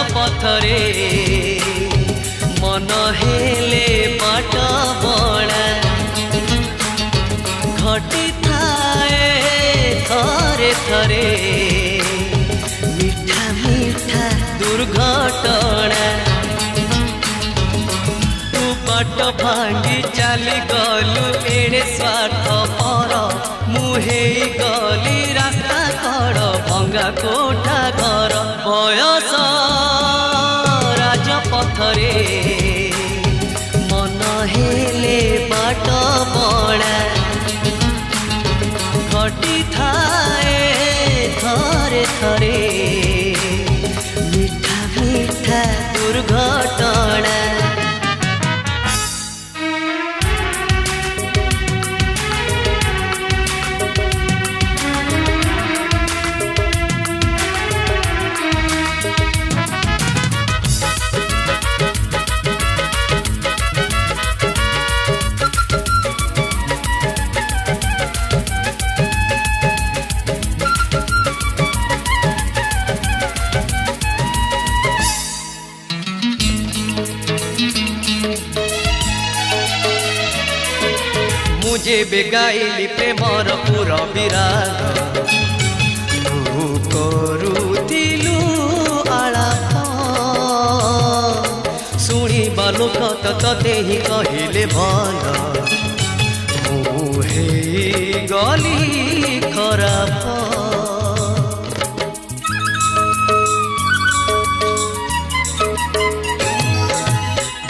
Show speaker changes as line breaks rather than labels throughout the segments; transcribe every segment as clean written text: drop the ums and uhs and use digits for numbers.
राजपथरे मन हेले बाट बणा घटी थाए थरे थरे मीठा मीठा दुर्घटना तू बाट भांगी चली गलु एड़े स्वार्थ पर मुहे गली रास्ता कड़ भंगा कोठा घर बयस राजपथरे मन हेले बाट बणा घटी थाए थरे थरे मीठा मीठा दुर्घटना मुझे बेगाइली प्रेमर पूरा विराग तू करुथिलु आलाप शुणिबा लोक तते ही कहले भल मुहे गली खराब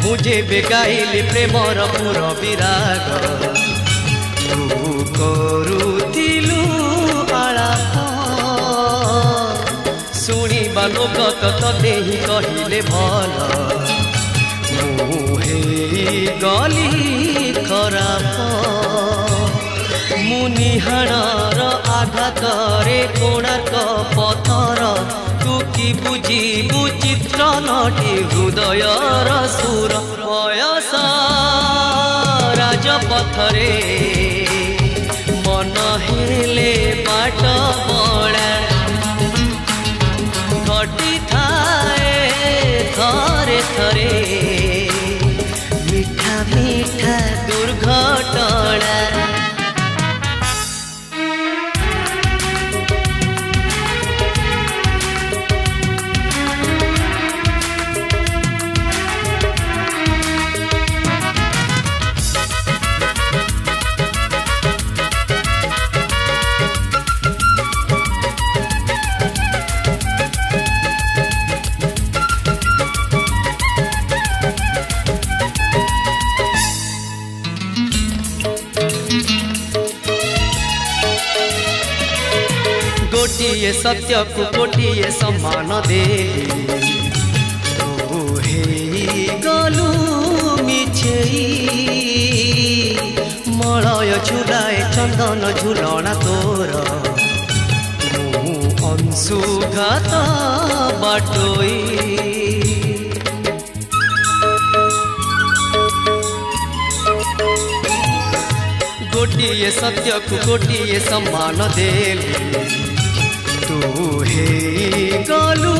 मुझे बेगाइली प्रेमर पूरा विराग करुथिलु आलाप शुणिबा लोक तते ही कहले भल मुहे गली खराब मुनिहाणर आघातरे कोणार्क पथर तू कि बुझिबु चित्र नटी हृदयर सुर बयस राजपथरे मन हेले बाट बणा घटी थाए थरे थरे मीठा मीठा दुर्घटना गोटिए सत्य को गोटिए सम्मान दे गलु मिछेई मलय झुलाए चंदन झुलना तोर अंशुघात बाटोई गोटिए सत्य को गोटिए सम्मान देली तू हे गलु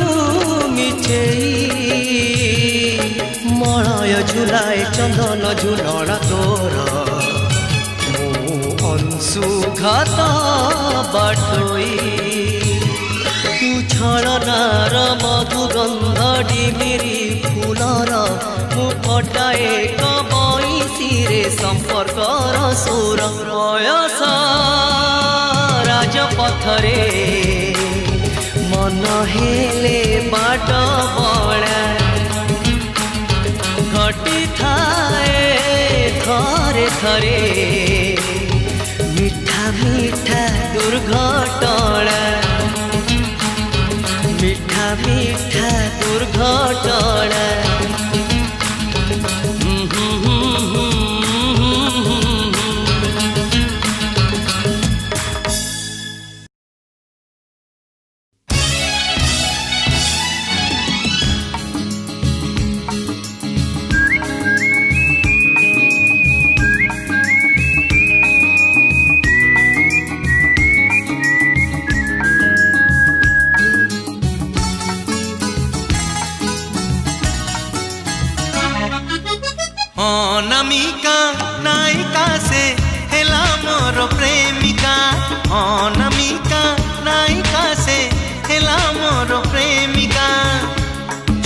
मिछेई मलय झुलाए चंदन झुलना तोर अंशुघात बाटोई तू छलनार मधुगंध डिमिरी फुलर मुखटाए कबईसी संपर्कर सुर बयस राजपथरे मन हेले बाट बणा घटी थाए थरे थरे मीठा मीठा दुर्घटना मीठा मीठा दुर्घटना अनामिका नायिका से हेला मोर प्रेमिका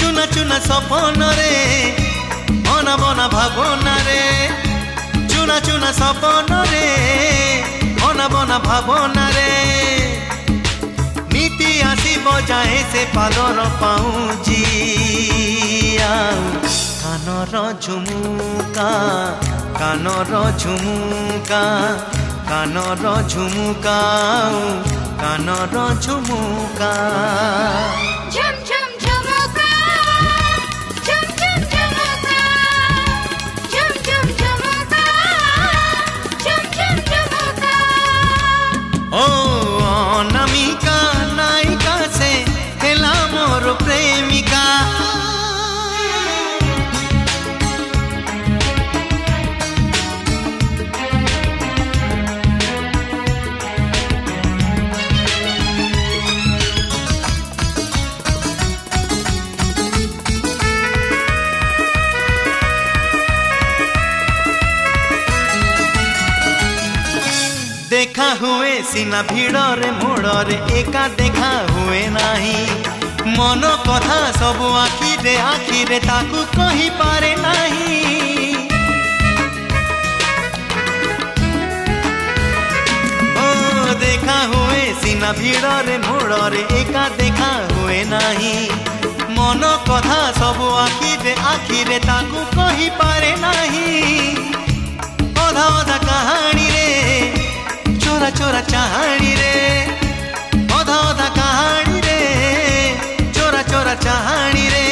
चुना चुना सपन रे बना बना भावना रे चुना चुना सपन रे बना बना भावना रे नीति आसी बजाए से पादर पाऊँजी कानर झुमुका कानर झुमुका कानर झुमुका कानर झुमुका
झुम झुम झुमुका झुम झुम झुमुका झुम झुम झुमुका झुम झुम झुमुका
ओ अनामिका नायिका से हेला मोर प्रेमिका देखा हुए सीना भिड़रे मोड़रे एका देखा हुए नहीं मन कथा सब आखिरे आखिरे ताकू कही पारे नहीं ओ देखा हुए सीना भिड़रे मोड़रे एका देखा हुए नहीं मन कथा सब आखिरे आखिरे ताकू कही पारे नहीं अधा अधा कहानी रे चोरा चोरा चाहानी रे अधा अधा कहानी रे चोरा चोरा चाहानी रे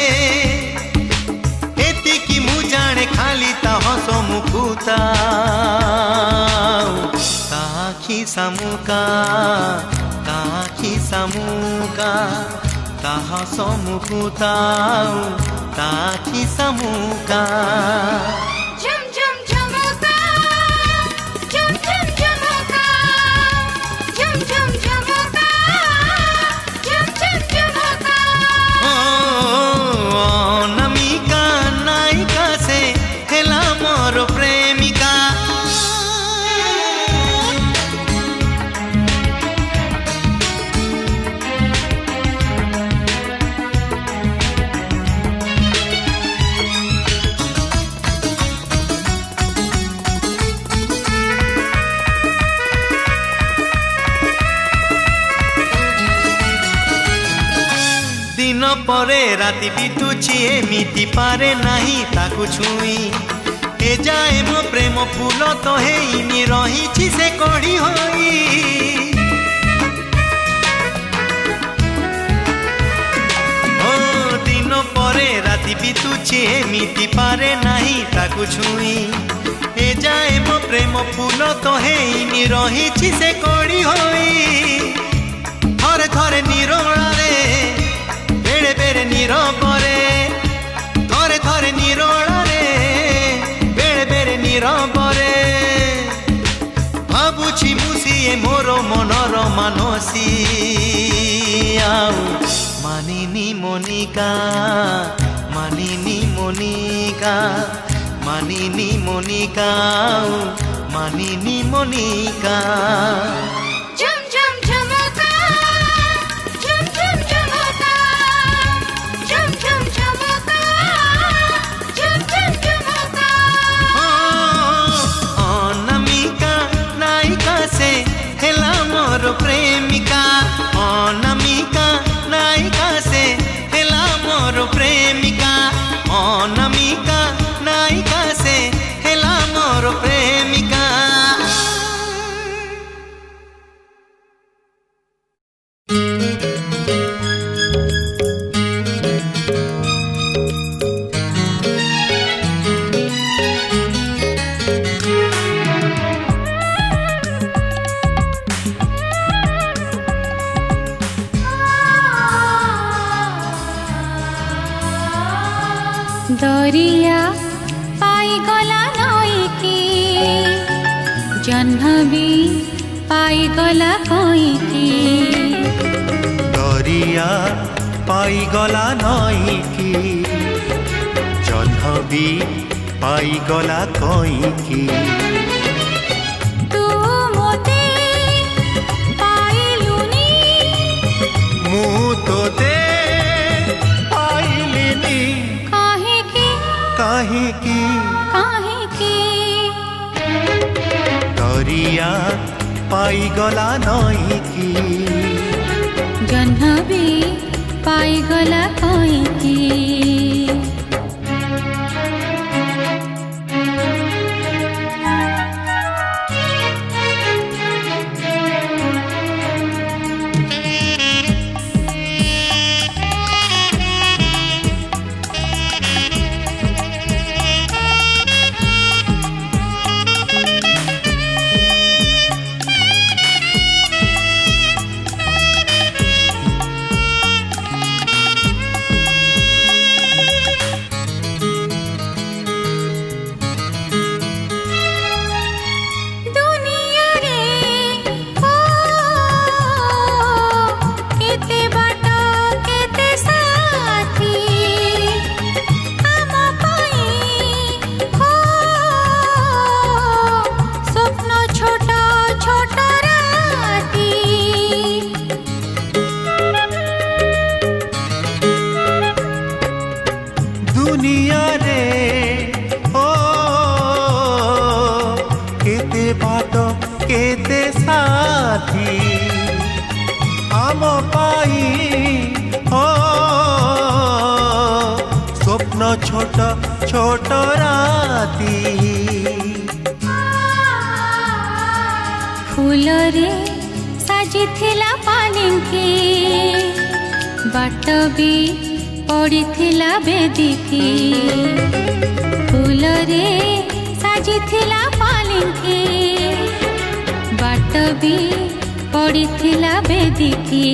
एति की मु जाने खाली ता हसो मुकुता ताखी सामुका ताखी सामुका ता हसो मुकुता ताखी सामुका
झुम झुम झुमुका झुम झुम झुमुका झुम झुम झुमुका झुम झुम झुमुका
अनामिका नायिका से हेला मोर प्रेमिका दिन परे राति बितुची एमिति पारे नहीं ताकू छुई ए जाए मो प्रेम फूल तो हेइनी रही से कड़ी होई ओ दिन परे राति बितुची एमिति पारे नहीं ताकू छुई ए जाए मो प्रेम फूल तो हेइनी रही से कड़ी होई थरे थरे निरोला रे बेड़े बेड़े नीरबरे थरे थरे निरोला रे बेड़े बेड़े नीरबरे भाबुछि मुसिए मोर मनर मानसी मानिनी मोनिका मानिनी मोनिका मानिनी मोनिका मानिनी मोनिका
झुम झुम झुमुका झुम झुम झुमुका झुम झुम झुमुका झुम झुम झुमुका
अनामिका नायिका से हेला मोर प्रेमिका अनामिका नायिका से हेला मोर प्रेमिका अनामिका नायिका से हेला मोर प्रेमिका
दरिया पाई गला नईकी जह्नवी पाई गला कईकी
दरिया पाई गला नईकी जह्नवी पाई गला कईकी
तू मोते
दरिया पाईगला नईकी
जह्नवी पाईगला कईकी
दुनिया रे ओ केते बाट केते साथी आम पाई ओ स्वप्न छोट छोट राती
फूल रे साजिथिला पालिंकी बाट भी पड़ीथिला बेदिकी फूल रे साजिथिला पालिंकी बाट भी पड़ीथिला बेदिकी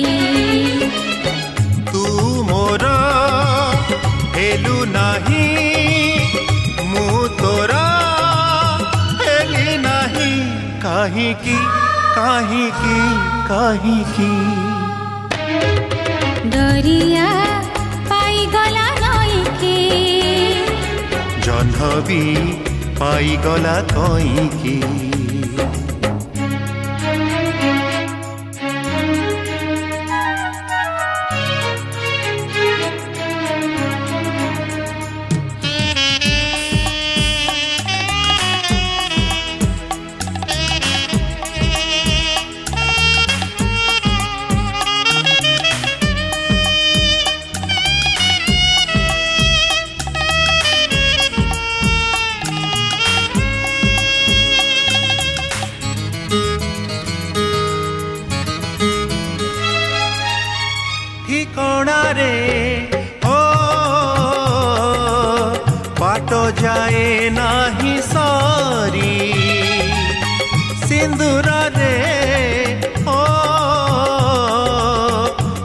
तू मोर हेलु नाही मु तोरा हेली नाही काहीकी काहीकी काहीकी
दरिया पाईगला नईकी
जह्नवी पाईगला कईकी ठिकाना रे ओ बाट जाए नाही सारी सिंदूर रे ओ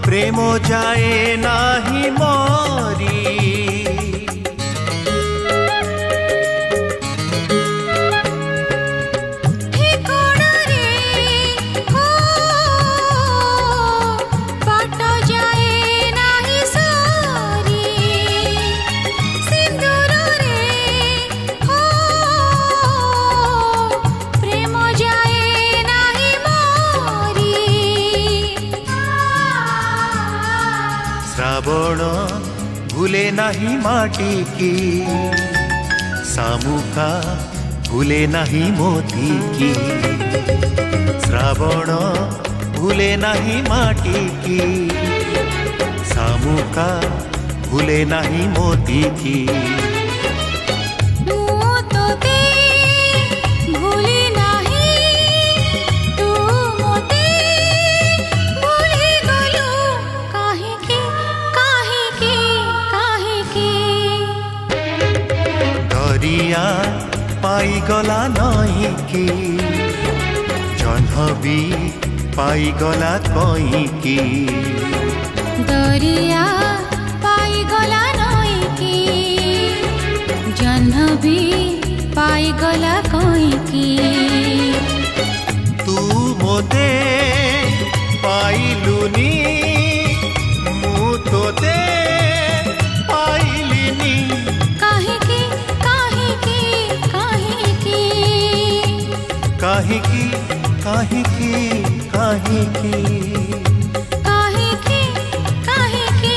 प्रेम जाए नाही मोरी श्रावण भूले नहीं माटी की सामुका भूले नहीं मोती की श्रावण भूले नहीं माटी की सामुका भूले नहीं मोती की दरिया पाईगला नईकी जह्नवी पाईगला कईकी
दरिया पाईगला नईकी जह्नवी पाईगला कईकी
तू मोते पाइलुनी मु तोते पाइलिनी
काहेकी काहेकी काहेकी
काहेकी काहेकी काहेकी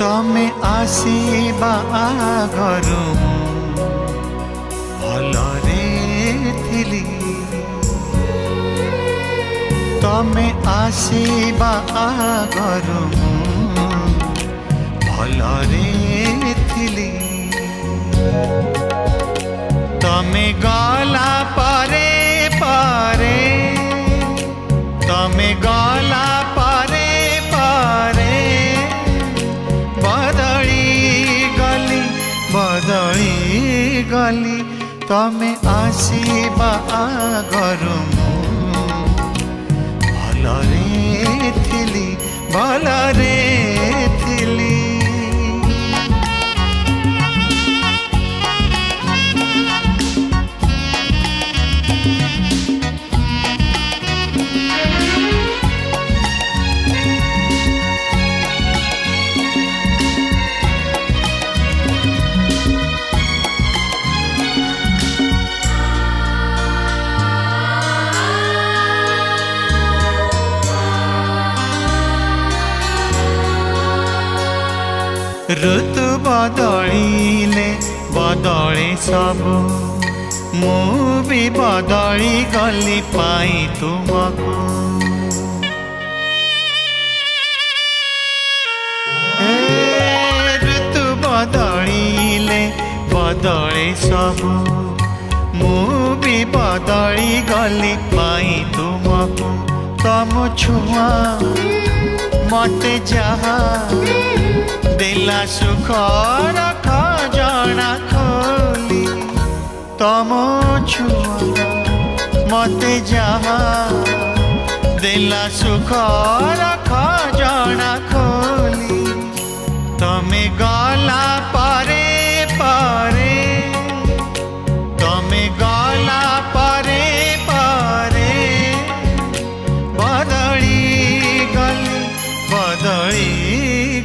तमे आसीबा आगरु भलरे थिली तमे आसीबा आगरु भलरे थिली तमे गला परे परे तमे गला परे परे बदली गली तमे आसीबा आगरु भलरे थिली भलरे थिली ऋतु बदलिले बदले सब मु भी बदली गली पाई तुमको ऋतु बदलिले बदले सब मु भी बदली गली पाई तुमको तम छुआ मते जहा दिला सुखर खजना खोली तम छुआ मते जहा दिला सुखर खजना खोली तमे गला परे परे तमे गला परे परे बदली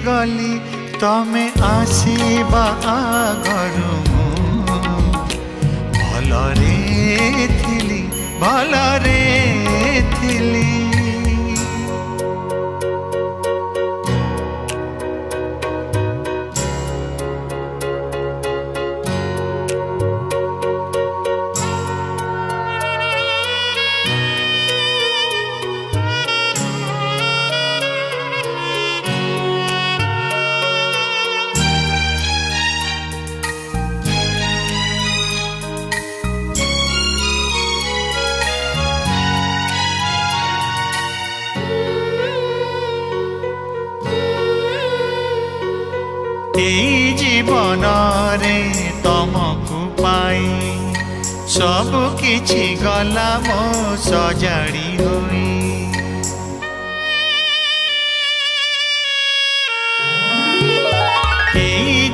गली तमे आसीबा आगरु भलरे थिली भलरे थिली जीवन रे तमको पाई सब किछि गला मो सजाड़ी होई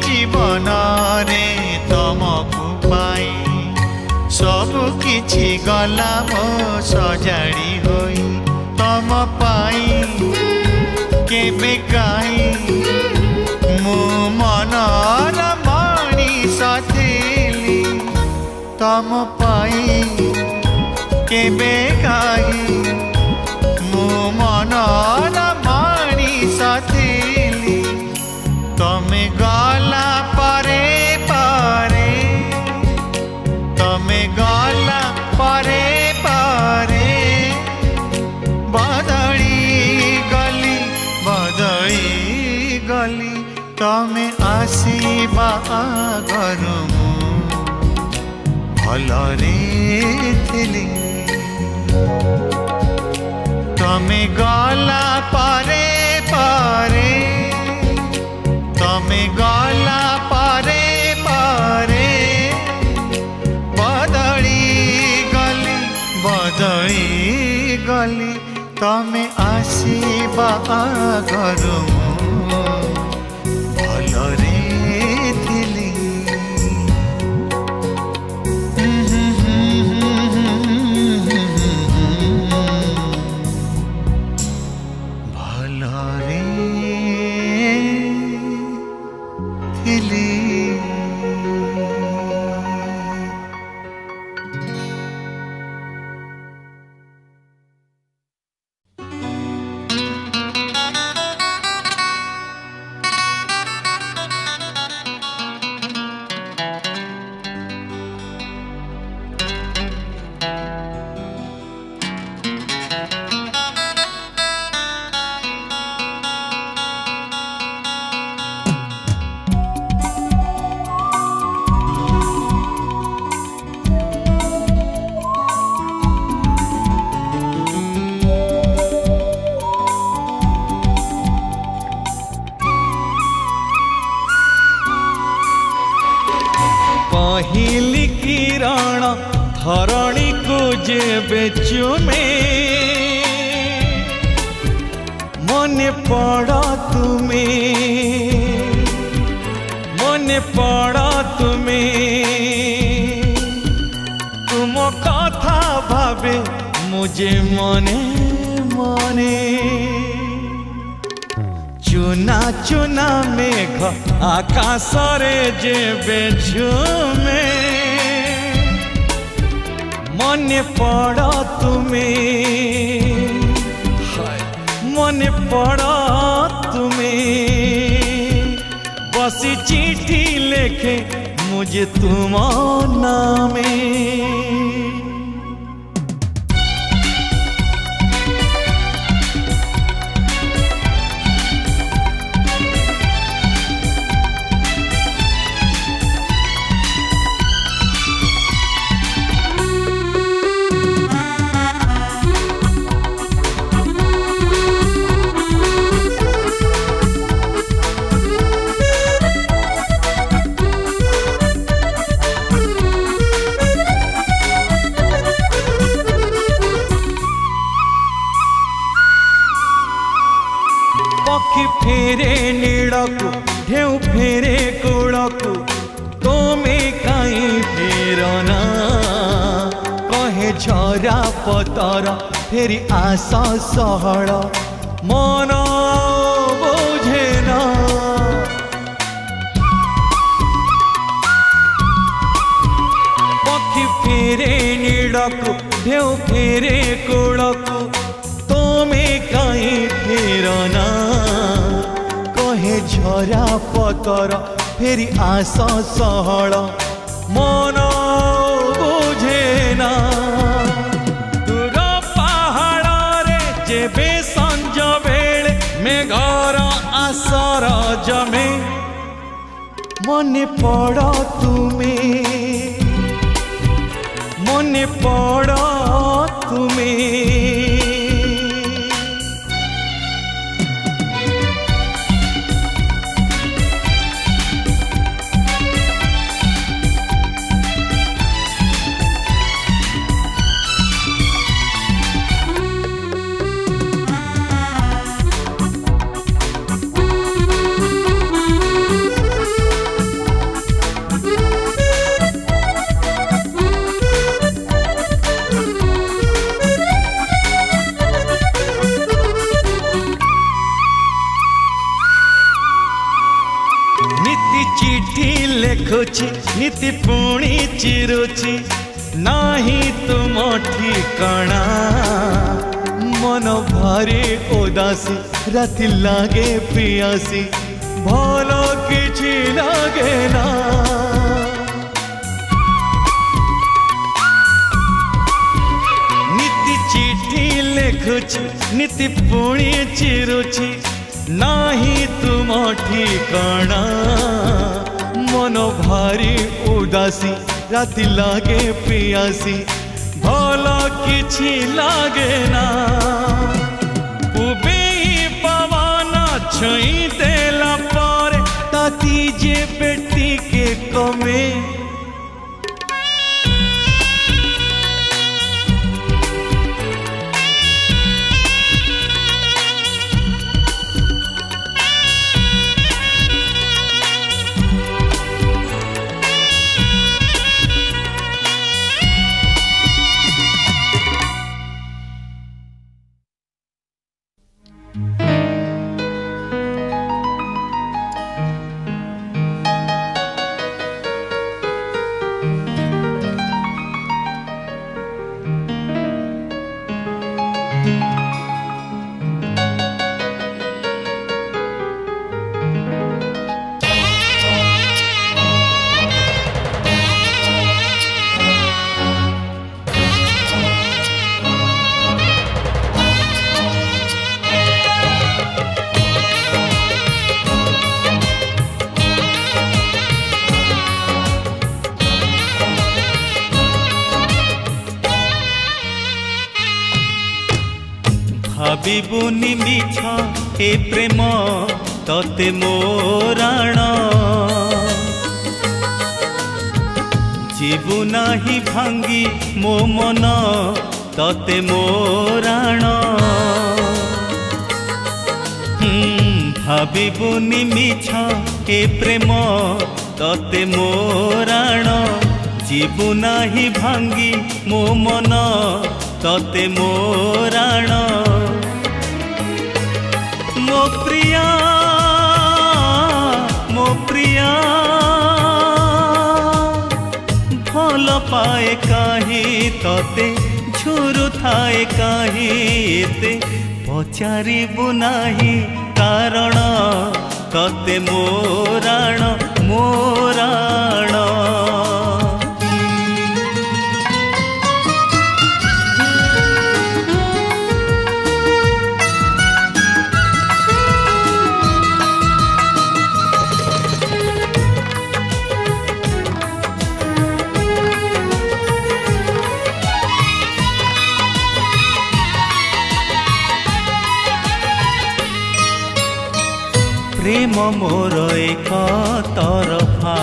जीवन रे तमको पाई सब किछि गला मो सजाड़ी होई तम पाई केबे काई मु मनर मणिष थिली तम पाई केबे काई मु मनर मणिष थिली तमे गला परे परे तमे गला परे परे बदली गली तमे आसीबा आगरु भलरे थिली तमे गला परे परे तमे गला परे परे बदली गली तमे आसीबा आगरु भलरे थिली भलरे थिली
पहिली किरण धरणी को जेबे चुमे मने पड़ा तुमे मने पड़ा तुमे तुम कथा भावे मुझे मने मने चुना चुना मेघ आकाश रे जेबे झुमे मने पड़ा तुमे मने पड़ा तुमे बसी चिट्ठी लेखे मुझे तुम नामे पक्षी फेरे नीड़कू ढेउ फेरे कूड़कू तुम्हें कहीं फेरना कहे झरा पतर फेरी आस सहल मन बुझे ना पक्षी फेरे नीड़कू ढेउ फेरे कूड़कू तुम्हें कहीं फेरना कहे झरा पतर फेरी आस सहल मन बुझे ना दूर पहाड़ रे जेबे संज बेले मेघर आसर जमे मने पड़ तुमे मने पड़ तुमे चिट्ठी लेखुची नीति पुणी चिरुची नाही तुम ठिकाना मन भारी उदासी राति लागे पियासी भल किछि लागे ना नीति चिट्ठी लेखुची नीति पुणी चिरुची नाही तुम ठिकाना मन भारी उदासी राति लागे पियासी भल किछि लागे ना पुबे पवन छई देला पर ताती जे बेटी के कमे
ভাবিবুনি মিছ এ প্রেম ততে মোরাণ
जीवु नाही भांगी मो मन तते मोराण भाबिबुनि मिछ ए प्रेम तते मोराण जीवु नाही भांगी मो मन तते मोराण मो प्रिया भल पाए काहे तते झुरु थाए काहे एते पचारिबु नाही कारण तते मोराण मोराण प्रेम मोर एक तरफा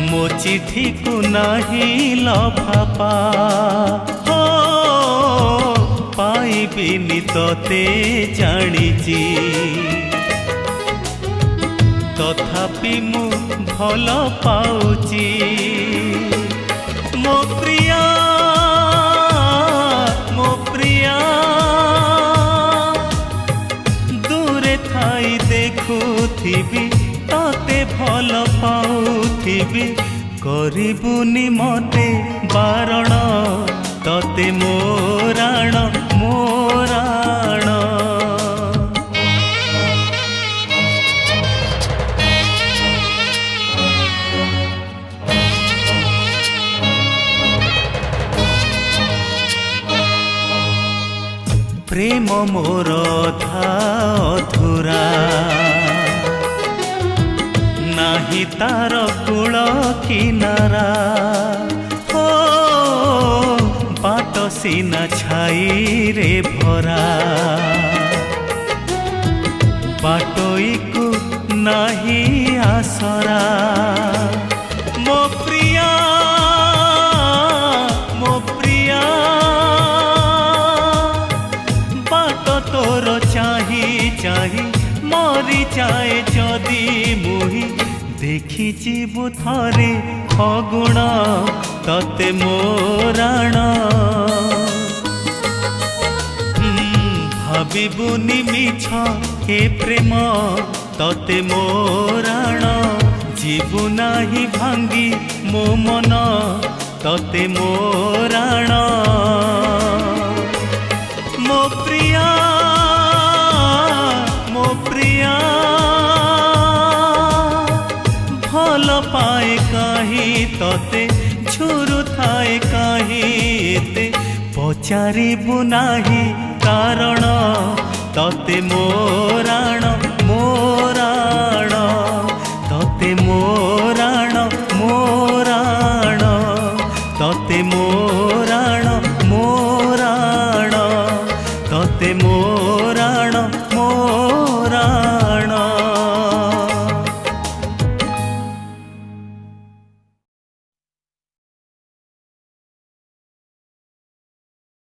मो चिठी को नहीं लफापा हो पाइबिनी तते जानिची तथापि मु भल पाउची मो प्रिया ଥାଇ ଦେଖୁଥିବି ତତେ ଭଲ ପାଉଥିବି କରିବୁନି ମତେ ବାରଣ ତତେ ମୋରାଣ ମୋରାଣ प्रेम मोर था अधूरा नाही तार कूल किनारा हो बाट सीना छाई रे भरा बाटोई को नाही आसरा मो प्रिया तोर चाही चाही मरी जाए जदि मुही देखी जीवु थरे फगुण तते मोराण भाबिबुनि मिछ हे प्रेम तते मोराण जीवु नाही भांगी मो मन तते मोराण मो प्रिया भल पाए काहे तते झुरु थाए काहे एते पचारिबु नाही कारण तते मोराण मोराण तते मोराण मोराण तते मोराण